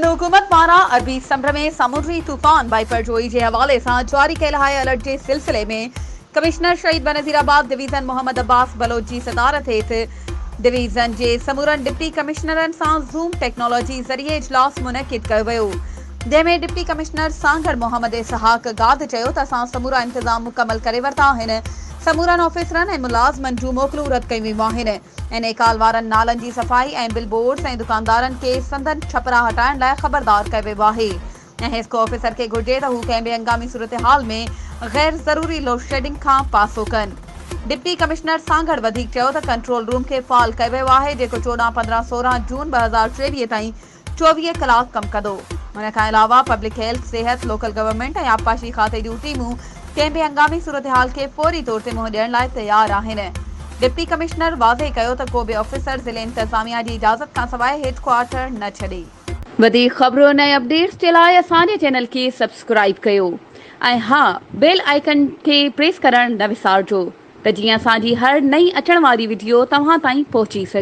सिंध हुकूमत पारां अरबी समुंड में समुद्री तूफ़ान बाइपरजोई के हवाले से जारी कयल हाई अलर्ट के सिलसिले में कमिश्नर शहीद बनज़ीराबाद डिवीज़न मोहम्मद अब्बास बलोच की सदारत हेठ डिवीज़न के समूरन डिप्टी कमिश्नरन से ज़ूम टेक्नोलॉजी ज़रिए इजलास मुनक़िद कियो वियो, जंहिंमें डिप्टी कमिश्नर सांगर मोहम्मद इसहाक गाद चयो त असां समूरा इंतजाम मुकम्मल करे वरिता आहिनि। समूरन ऑफिसरन ऐं मुलाज़मन जूं मोकलूं रद्द कयूं वियूं आहिनि। इन एकाल वारनि नालनि जी सफ़ाई ऐं बिल बोर्ड्स ऐं दुकानदारनि खे संदन छपरा हटाइण लाइ ख़बरदार कयो वियो आहे ऐं हिस्को ऑफिसर खे घुर्जे त हू कंहिं बि हंगामी सूरत-हाल में गैर ज़रूरी लोड शेडिंग खां पासो कनि। डिप्टी कमिश्नर सांगड़ वधीक चयो त कंट्रोल रूम खे फ़ाल कयो वियो आहे, जेको 14, 15, 16 जून 2023 ताईं 24 कलाक कमु कंदो। हुन खां अलावा पब्लिक हेल्थ, सिहत, लोकल गवर्नमेंट ऐं आबपाशी खाते जूं टीमूं कंहिं बि हंगामी सूरत-हाल खे फौरी तौर ते मुंहुं ॾियण लाइ तयार आहिनि। डिप्टी कमिश्नर वाज़े कयो त को बि ऑफिसर ज़िले इंतज़ामिया जी इजाज़त खां सवाइ हेड क्वार्टर न छॾे। वधीक ख़बरुनि ऐं अपडेट्स जे लाइ असांजे चैनल खे सब्सक्राइब कयो ऐं हा, बेल आइकन खे प्रेस करणु न विसारिजो त जीअं असांजी हर नई अचण वारी वीडियो तव्हां ताईं पहुची सघे।